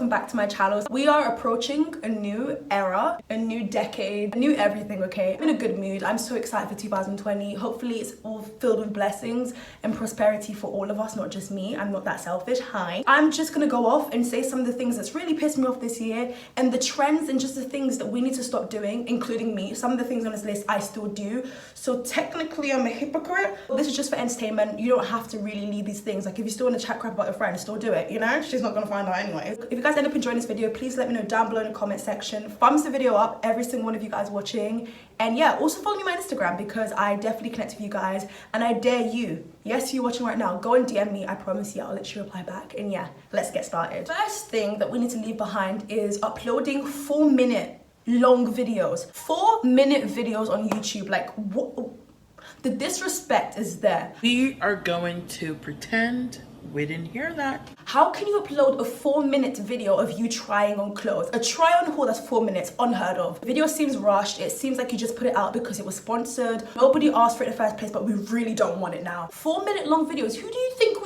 welcome back to my channel. We are approaching a new era, a new decade, a new everything, okay? I'm in a good mood. I'm so excited for 2020. Hopefully it's all filled with blessings and prosperity for all of us, not just me. I'm not that selfish. Hi. I'm just gonna go off and say some of the things that's really pissed me off this year and the trends and just the things that we need to stop doing, including me. Some of the things on this list I still do. So technically I'm a hypocrite. This is just for entertainment. You don't have to really leave these things. Like if you still want to chat crap about your friend, still do it, you know? She's not gonna find out anyway. If you guys end up enjoying this video, please let me know down below in the comment section. Thumbs the video up, every single one of you guys watching. And yeah, also follow me on my Instagram because I definitely connect with you guys and I dare you, yes, you watching right now, go and DM me. I promise you I'll literally reply back. And yeah, let's get started. First thing that we need to leave behind is uploading 4-minute long videos. 4-minute videos on YouTube. Like what? The disrespect is there. We are going to pretend we didn't hear that. How can you upload a 4-minute video of you trying on clothes? A try on haul that's 4 minutes, unheard of. The video seems rushed. It seems like you just put it out because it was sponsored. Nobody asked for it in the first place, but we really don't want it now. 4-minute long videos. Who do you think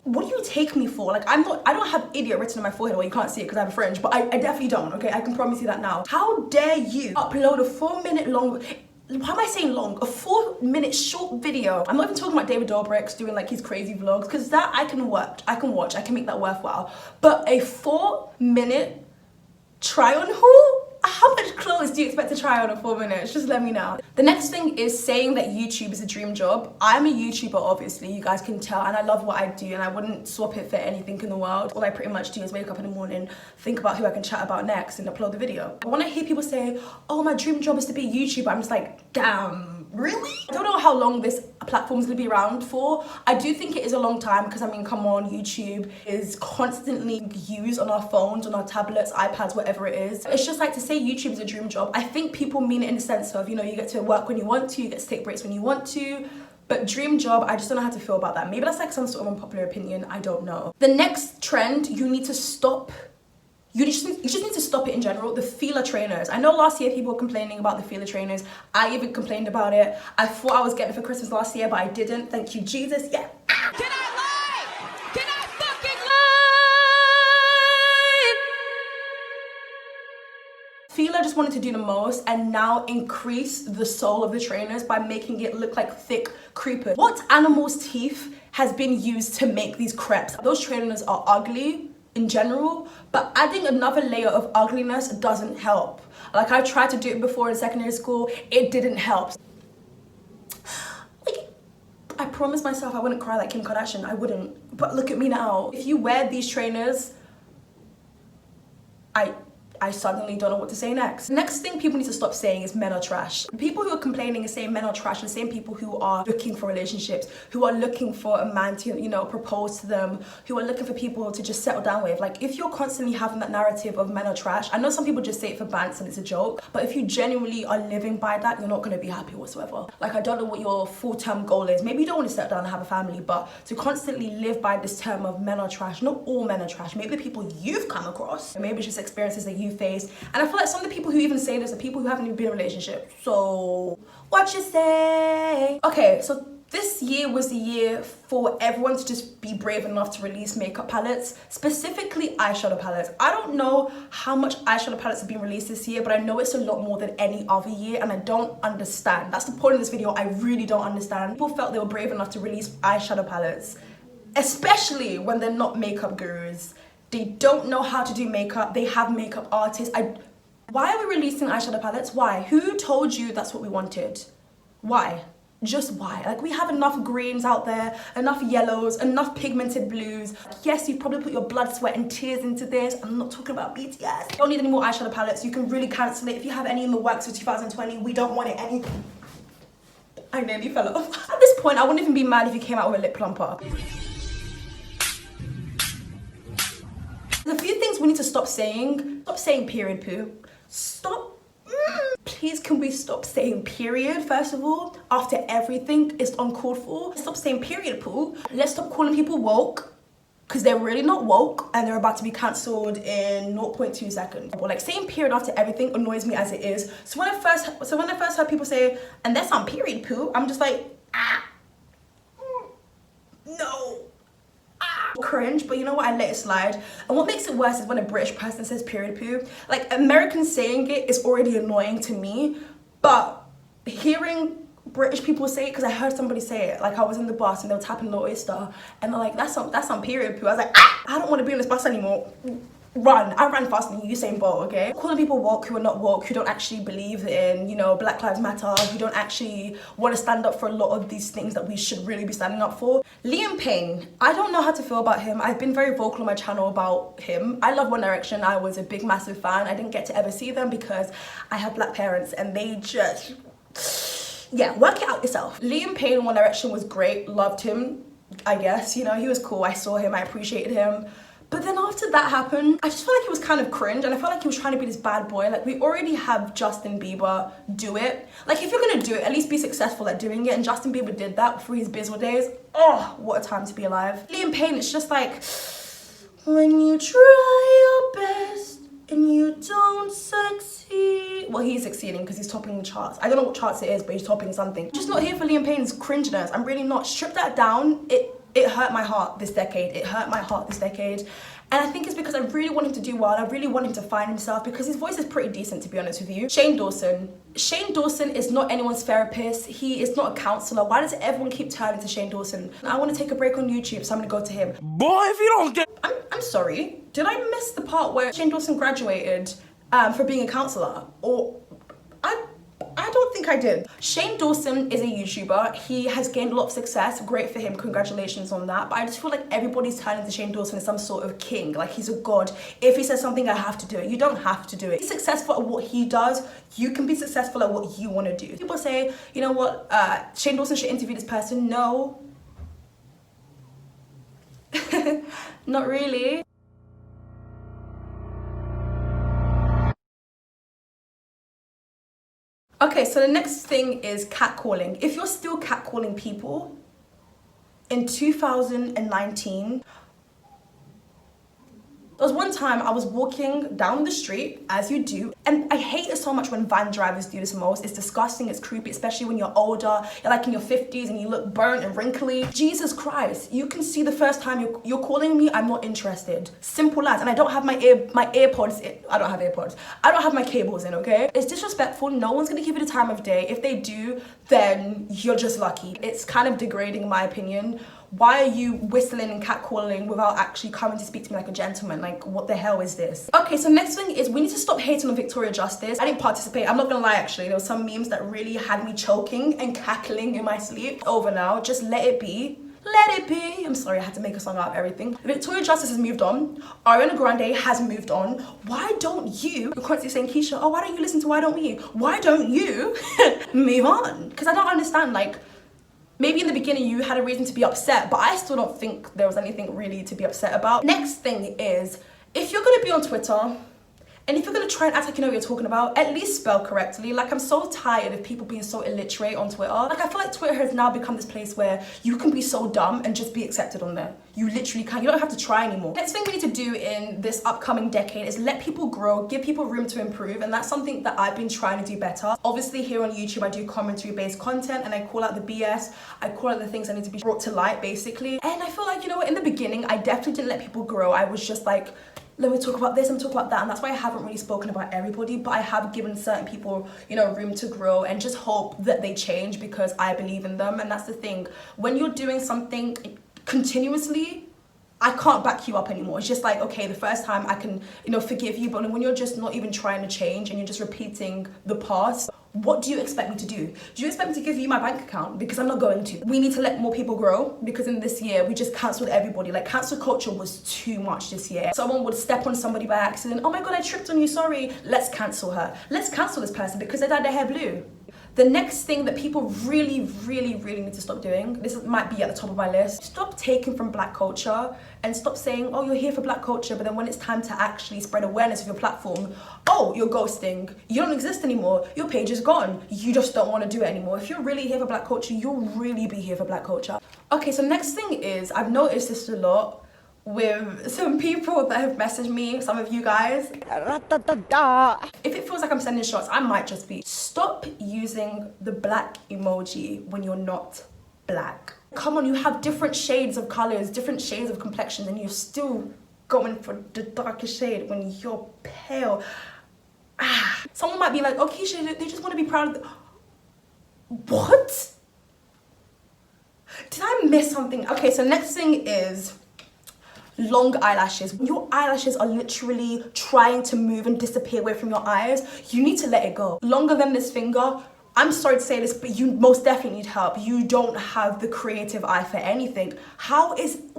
what do you take me for? Like I don't have idiot written on my forehead, well you can't see it because I have a fringe, but I definitely don't, okay? I can promise you that now. How dare you upload a 4-minute long, why am I saying long? A 4-minute short video. I'm not even talking about David Dobrik's doing like his crazy vlogs, because that I can watch, I can make that worthwhile. But a 4-minute try on haul? How much clothes do you expect to try on in 4 minutes? Just let me know. The next thing is saying that YouTube is a dream job. I'm a YouTuber, obviously, you guys can tell, and I love what I do and I wouldn't swap it for anything in the world. All I pretty much do is wake up in the morning, think about who I can chat about next and upload the video. But when I hear people say, oh, my dream job is to be a YouTuber, I'm just like, damn, really? I don't know how long this platform's gonna be around for. I do think it is a long time because I mean, come on, YouTube is constantly used on our phones, on our tablets, iPads, whatever it is. It's just like to say YouTube is a dream job. I think people mean it in the sense of, you know, you get to work when you want to, you get to take breaks when you want to, but dream job, I just don't know how to feel about that. Maybe that's like some sort of unpopular opinion, I don't know. The next trend, you need to stop. You just need to stop it in general. The Fila trainers. I know last year people were complaining about the Fila trainers. I even complained about it. I thought I was getting it for Christmas last year, but I didn't. Thank you, Jesus. Yeah. Can I lie? Can I fucking lie? Fila just wanted to do the most and now increase the sole of the trainers by making it look like thick creepers. What animal's teeth has been used to make these crepes? Those trainers are ugly in general, but adding another layer of ugliness doesn't help. Like I tried to do it before in secondary school, it didn't help. Like, I promised myself I wouldn't cry like Kim Kardashian, I wouldn't, but look at me now. If you wear these trainers, I suddenly don't know what to say next. Next thing people need to stop saying is men are trash. People who are complaining and saying men are trash are the same people who are looking for relationships, who are looking for a man to, you know, propose to them, who are looking for people to just settle down with. Like if you're constantly having that narrative of men are trash, I know some people just say it for bants and it's a joke, but if you genuinely are living by that, you're not gonna be happy whatsoever. Like I don't know what your full-term goal is. Maybe you don't want to settle down and have a family, but to constantly live by this term of men are trash, not all men are trash. Maybe the people you've come across, maybe it's just experiences that you faced. And I feel like some of the people who even say this are people who haven't even been in a relationship. So what you say? Okay, so this year was the year for everyone to just be brave enough to release makeup palettes, specifically eyeshadow palettes. I don't know how much eyeshadow palettes have been released this year, but I know it's a lot more than any other year and I don't understand. That's the point of this video, I really don't understand. People felt they were brave enough to release eyeshadow palettes, especially when they're not makeup gurus. They don't know how to do makeup. They have makeup artists. Why are we releasing eyeshadow palettes? Why? Who told you that's what we wanted? Why? Just why? Like we have enough greens out there, enough yellows, enough pigmented blues. Yes, you probably put your blood, sweat and tears into this. I'm not talking about BTS. You don't need any more eyeshadow palettes. You can really cancel it. If you have any in the works for 2020, we don't want it any. I nearly fell off. At this point, I wouldn't even be mad if you came out with a lip plumper. There's a few things we need to stop saying. Stop saying period poo. Stop. Please can we stop saying period first of all? After everything is uncalled for. Stop saying period poo. Let's stop calling people woke because they're really not woke and they're about to be cancelled in 0.2 seconds. But like saying period after everything annoys me as it is. So when I first heard people say, and that's on period poo, I'm just like, no. cringe, but you know what, I let it slide. And what makes it worse is when a British person says period poo. Like, Americans saying it is already annoying to me, but hearing British people say it, because I heard somebody say it, like I was in the bus and they were tapping Little Oyster and they're like, that's on period poo. I was like, I don't want to be on this bus anymore. Run. I ran faster than you, Usain Bolt, okay? Calling people woke who are not woke, who don't actually believe in, you know, Black Lives Matter, who don't actually want to stand up for a lot of these things that we should really be standing up for. Payne, I don't know how to feel about him. I've been very vocal on my channel about him. I love One Direction. I was a big, massive fan. I didn't get to ever see them because I have black parents and they just... yeah, work it out yourself. Payne in One Direction was great. Loved him, I guess. You know, he was cool. I saw him. I appreciated him. But then after that happened, I just felt like it was kind of cringe and I felt like he was trying to be this bad boy. Like, we already have Justin Bieber do it. Like, if you're gonna do it, at least be successful at doing it. And Justin Bieber did that for his Bizzle days. Oh, what a time to be alive. Payne, it's just like, when you try your best and you don't succeed. Well, he's succeeding because he's topping the charts. I don't know what charts it is, but he's topping something. Just not here for Payne's cringiness. I'm really not. Strip that down. It hurt my heart this decade. It hurt my heart this decade. And I think it's because I really want him to do well. I really want him to find himself because his voice is pretty decent, to be honest with you. Shane Dawson. Shane Dawson is not anyone's therapist. He is not a counselor. Why does everyone keep turning to Shane Dawson? I want to take a break on YouTube, so I'm gonna go to him. Boy, if you don't get... I'm sorry. Did I miss the part where Shane Dawson graduated for being a counselor? Or... I don't think I did. Shane Dawson is a YouTuber. He has gained a lot of success. Great for him. Congratulations on that. But I just feel like everybody's turning to Shane Dawson as some sort of king. Like, he's a god. If he says something, I have to do it. You don't have to do it. He's successful at what he does. You can be successful at what you want to do. People say, you know what, Shane Dawson should interview this person. No. Not really. Okay, so the next thing is catcalling. If you're still catcalling people in 2019, there was one time I was walking down the street, as you do, and I hate it so much when van drivers do this most. It's disgusting, it's creepy, especially when you're older, you're like in your 50s and you look burnt and wrinkly. Jesus Christ, you can see the first time you're calling me, I'm not interested. Simple as. And I don't have my AirPods in. I don't have AirPods. I don't have my cables in, okay? It's disrespectful. No one's gonna give you the time of day. If they do, then you're just lucky. It's kind of degrading in my opinion. Why are you whistling and catcalling without actually coming to speak to me like a gentleman? Like, what the hell is this? Okay, so next thing is we need to stop hating on Victoria Justice. I didn't participate. I'm not gonna lie, actually. There were some memes that really had me choking and cackling in my sleep. Over now. Just let it be. Let it be. I'm sorry, I had to make a song out of everything. Victoria Justice has moved on. Ariana Grande has moved on. Why don't you, you're constantly saying, Keisha, oh, why don't you listen to Why Don't We? Why don't you move on? Because I don't understand, like, maybe in the beginning you had a reason to be upset, but I still don't think there was anything really to be upset about. Next thing is, if you're gonna be on Twitter, and if you're gonna try and act like you know what you're talking about, at least spell correctly. Like, I'm so tired of people being so illiterate on Twitter. Like, I feel like Twitter has now become this place where you can be so dumb and just be accepted on there. You literally can. You don't have to try anymore. Next thing we need to do in this upcoming decade is let people grow, give people room to improve, and that's something that I've been trying to do better. Obviously, here on YouTube, I do commentary-based content, and I call out the BS. I call out the things that need to be brought to light, basically. And I feel like, you know what, in the beginning, I definitely didn't let people grow. I was just like, let me talk about this, let me talk about that, and that's why I haven't really spoken about everybody, but I have given certain people, you know, room to grow and just hope that they change because I believe in them. And that's the thing, when you're doing something continuously, I can't back you up anymore. It's just like, okay, the first time I can, you know, forgive you, but when you're just not even trying to change and you're just repeating the past, what do you expect me to do? Do you expect me to give you my bank account? Because I'm not going to. We need to let more people grow because in this year, we just cancelled everybody. Like, cancel culture was too much this year. Someone would step on somebody by accident. Oh my God, I tripped on you, sorry. Let's cancel her. Let's cancel this person because they dyed their hair blue. The next thing that people really need to stop doing, this might be at the top of my list, stop taking from black culture and stop saying, oh, you're here for black culture, but then when it's time to actually spread awareness of your platform, oh, you're ghosting, you don't exist anymore, your page is gone, you just don't want to do it anymore. If you're really here for black culture, you'll really be here for black culture. Okay, so next thing is, I've noticed this a lot with some people that have messaged me, some of you guys. If it feels like I'm sending shots, I might just be. Stop using the black emoji when you're not black. Come on, you have different shades of colors, different shades of complexions, and you're still going for the darkest shade when you're pale. Someone might be like, oh, Keisha, they just want to be proud of what? Did I miss something? Okay, so next thing is long eyelashes. Your eyelashes are literally trying to move and disappear away from your eyes. You need to let it go. Longer than this finger. I'm sorry to say this, but you most definitely need help. You don't have the creative eye for anything.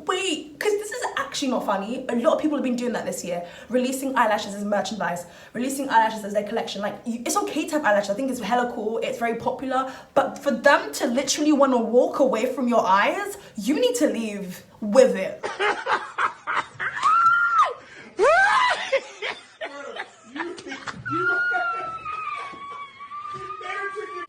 Wait, because this is actually not funny. A lot of people have been doing that this year. Releasing eyelashes as merchandise. Releasing eyelashes as their collection. Like, it's okay to have eyelashes. I think it's hella cool. It's very popular. But for them to literally want to walk away from your eyes, you need to leave with it.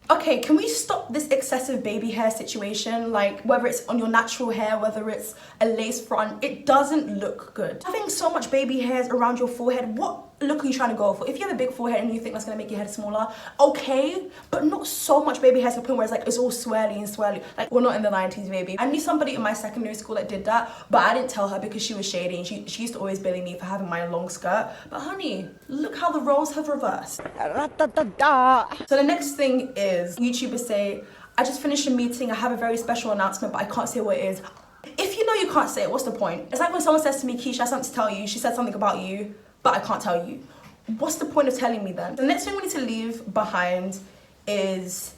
Okay, can we stop this excessive baby hair situation? Like, whether it's on your natural hair, whether it's a lace front, it doesn't look good. Having so much baby hairs around your forehead, what look are you trying to go for? If you have a big forehead and you think that's gonna make your head smaller, okay, but not so much baby hairs to the point where it's like, it's all swirly and swirly. Like, we're not in the 90s, baby. I knew somebody in my secondary school that did that, but I didn't tell her because she was shady and she used to always bully me for having my long skirt. But honey, look how the roles have reversed. So the next thing is, YouTubers say, I just finished a meeting, I have a very special announcement, but I can't say what it is. If you know you can't say it, what's the point? It's like when someone says to me, Keisha, I have something to tell you, she said something about you, but I can't tell you. What's the point of telling me then? The next thing we need to leave behind is,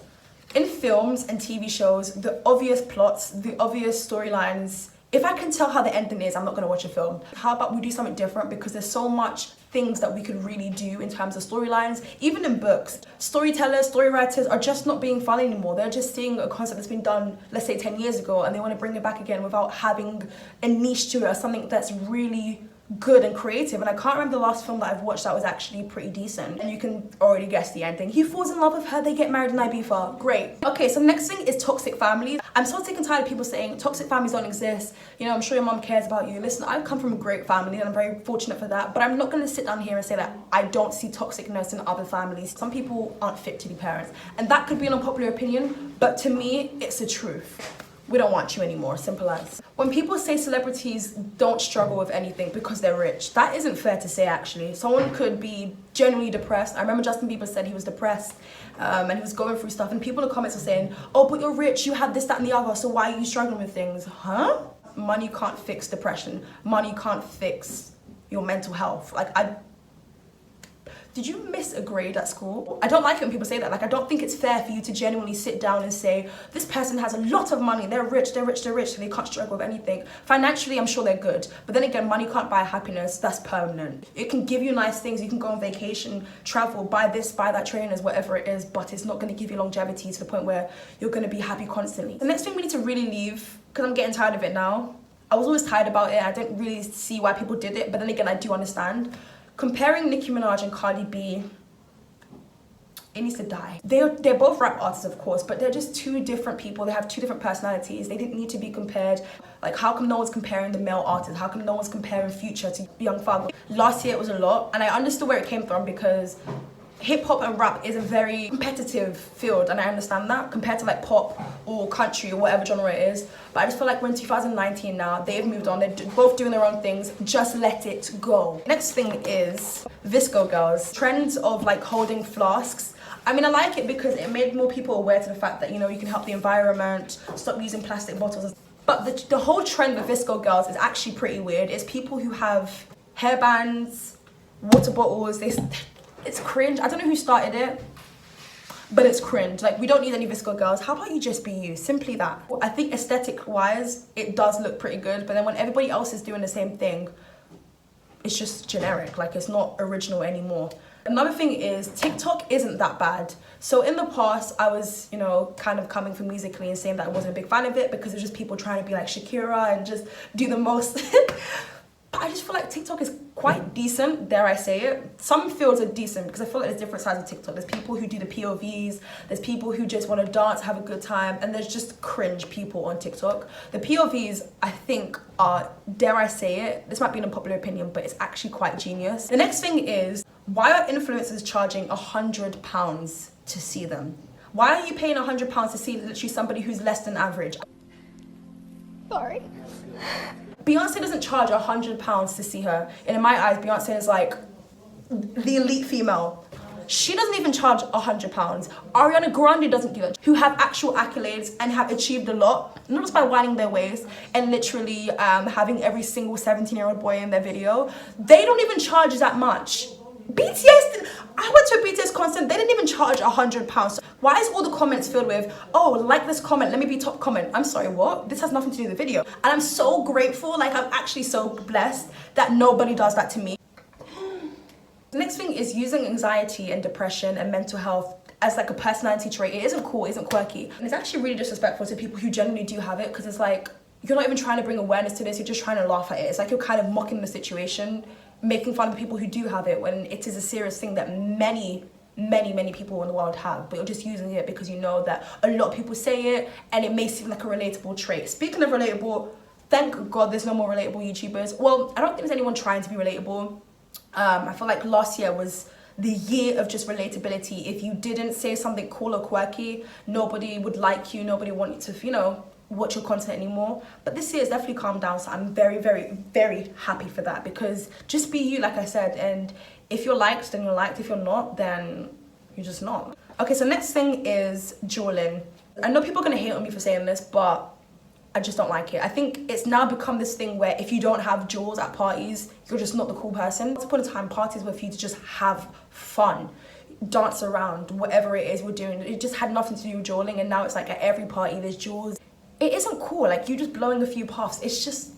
in films and TV shows, the obvious plots, the obvious storylines. If I can tell how the ending is, I'm not gonna watch a film. How about we do something different? Because there's so much things that we could really do in terms of storylines. Even in books, storytellers, story writers are just not being fun anymore. They're just seeing a concept that's been done, let's say 10 years ago, and they want to bring it back again without having a niche to it or something that's really good and creative. And I can't remember the last film that I've watched that was actually pretty decent. And you can already guess the ending. He falls in love with her, they get married in Ibiza. Great. Okay, so next thing is toxic families. I'm so sick and tired of people saying toxic families don't exist. You know, I'm sure your mom cares about you. Listen, I've come from a great family and I'm very fortunate for that. But I'm not gonna sit down here and say that I don't see toxicness in other families. Some people aren't fit to be parents. And that could be an unpopular opinion, but to me, it's the truth. We don't want you anymore, simple as. When people say celebrities don't struggle with anything because they're rich, that isn't fair to say actually. Someone could be genuinely depressed. I remember Justin Bieber said he was depressed and he was going through stuff and people in the comments were saying, oh, but you're rich, you had this, that and the other, so why are you struggling with things? Huh? Money can't fix depression. Money can't fix your mental health. Did you miss a grade at school? I don't like it when people say that. Like, I don't think it's fair for you to genuinely sit down and say, this person has a lot of money, they're rich, they're rich, they're rich, so they can't struggle with anything. Financially, I'm sure they're good. But then again, money can't buy happiness, that's permanent. It can give you nice things, you can go on vacation, travel, buy this, buy that, trainers, whatever it is, but it's not gonna give you longevity to the point where you're gonna be happy constantly. The next thing we need to really leave, because I'm getting tired of it now. I was always tired about it, I didn't really see why people did it, but then again, I do understand. Comparing Nicki Minaj and Cardi B, it needs to die. They're both rap artists, of course, but they're just two different people. They have two different personalities. They didn't need to be compared. Like, how come no one's comparing the male artists? How come no one's comparing Future to Young Thug? Last year it was a lot, and I understood where it came from because hip-hop and rap is a very competitive field, and I understand that, compared to like pop or country or whatever genre it is. But I just feel like we're in 2019 now, they've moved on, they're both doing their own things, just let it go. Next thing is Visco girls. Trends of like holding flasks. I mean, I like it because it made more people aware to the fact that, you know, you can help the environment, stop using plastic bottles. But the whole trend with Visco girls is actually pretty weird. It's people who have hairbands, water bottles, it's cringe. I don't know who started it, but it's cringe. Like, we don't need any Visco girls. How about you just be you? Simply that. I think aesthetic-wise, it does look pretty good, but then when everybody else is doing the same thing, it's just generic. Like, it's not original anymore. Another thing is, TikTok isn't that bad. So in the past, I was, you know, kind of coming from Musically and saying that I wasn't a big fan of it because it was just people trying to be like Shakira and just do the most. I just feel like TikTok is quite decent, dare I say it. Some fields are decent because I feel like there's different sides of TikTok. There's people who do the POVs, there's people who just want to dance, have a good time, and there's just cringe people on TikTok. The POVs, I think, are, dare I say it, this might be an unpopular opinion, but it's actually quite genius. The next thing is, why are influencers charging £100 to see them? Why are you paying £100 to see literally somebody who's less than average? Sorry. Beyonce doesn't charge £100 to see her. And in my eyes, Beyonce is like the elite female. She doesn't even charge £100. Ariana Grande doesn't do that. Who have actual accolades and have achieved a lot, not just by winding their waist and literally having every single 17-year-old boy in their video. They don't even charge that much. BTS, I went to a BTS concert, they didn't even charge £100. Why is all the comments filled with, oh, like this comment, let me be top comment? I'm sorry, what? This has nothing to do with the video. And I'm so grateful, like I'm actually so blessed that nobody does that to me. The next thing is using anxiety and depression and mental health as like a personality trait. It isn't cool, it isn't quirky. And it's actually really disrespectful to people who genuinely do have it, because it's like, you're not even trying to bring awareness to this, you're just trying to laugh at it. It's like you're kind of mocking the situation, making fun of the people who do have it, when it is a serious thing that many people in the world have, but you're just using it because you know that a lot of people say it and it may seem like a relatable trait. Speaking of relatable, thank God there's no more relatable YouTubers. Well, I don't think there's anyone trying to be relatable. I feel like last year was the year of just relatability. If you didn't say something cool or quirky, nobody would like you, nobody wanted to, you know, watch your content anymore. But this year has definitely calmed down, so I'm very happy for that, because just be you, like I said, and if you're liked, then you're liked. If you're not, then you're just not. Okay, so next thing is jewelling. I know people are gonna hate on me for saying this, but I just don't like it. I think it's now become this thing where if you don't have jewels at parties, you're just not the cool person. Once upon a time, parties were for you to just have fun, dance around, whatever it is we're doing. It just had nothing to do with jewelling, and now it's like at every party there's jewels. It isn't cool, like you just blowing a few puffs. It's just,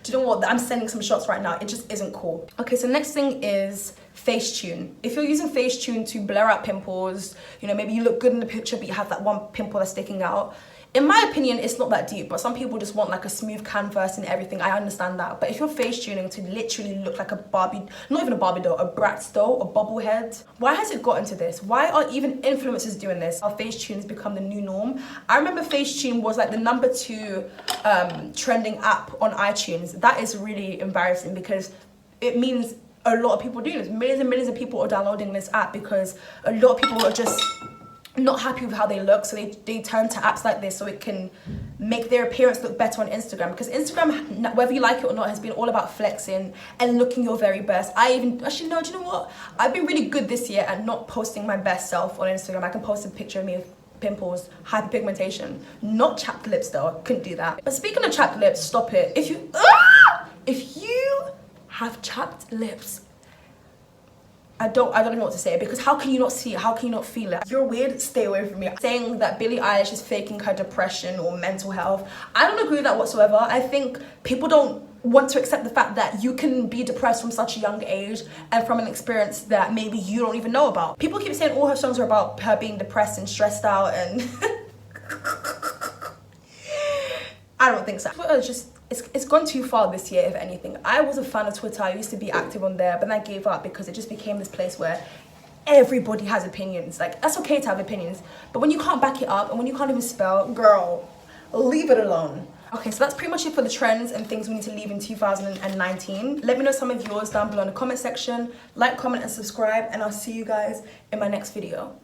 do you know what? I'm sending some shots right now. It just isn't cool. Okay, so next thing is Facetune. If you're using Facetune to blur out pimples, you know, maybe you look good in the picture but you have that one pimple that's sticking out. In my opinion, it's not that deep, but some people just want like a smooth canvas and everything. I understand that. But if you're face tuning to literally look like a Barbie, not even a Barbie doll, a Bratz doll, a bobblehead, why has it gotten to this? Why are even influencers doing this? Our Facetune has become the new norm. I remember Facetune was like the #2 trending app on iTunes. That is really embarrassing, because it means a lot of people are doing this. Millions and millions of people are downloading this app because a lot of people are just not happy with how they look, so they turn to apps like this so it can make their appearance look better on Instagram. Because Instagram, whether you like it or not, has been all about flexing and looking your very best. Actually no, do you know what? I've been really good this year at not posting my best self on Instagram. I can post a picture of me with pimples, hyperpigmentation, not chapped lips though, couldn't do that. But speaking of chapped lips, stop it. If you have chapped lips, I don't even know what to say, because how can you not see it? How can you not feel it? You're weird, stay away from me. Saying that Billie Eilish is faking her depression or mental health, I don't agree with that whatsoever. I think people don't want to accept the fact that you can be depressed from such a young age and from an experience that maybe you don't even know about. People keep saying all her songs are about her being depressed and stressed out, and I don't think so. Twitter's just, it's gone too far this year, if anything. I was a fan of Twitter. I used to be active on there, but then I gave up because it just became this place where everybody has opinions. Like, that's okay to have opinions, but when you can't back it up and when you can't even spell, girl, leave it alone. Okay, so that's pretty much it for the trends and things we need to leave in 2019. Let me know some of yours down below in the comment section. Like, comment, and subscribe, and I'll see you guys in my next video.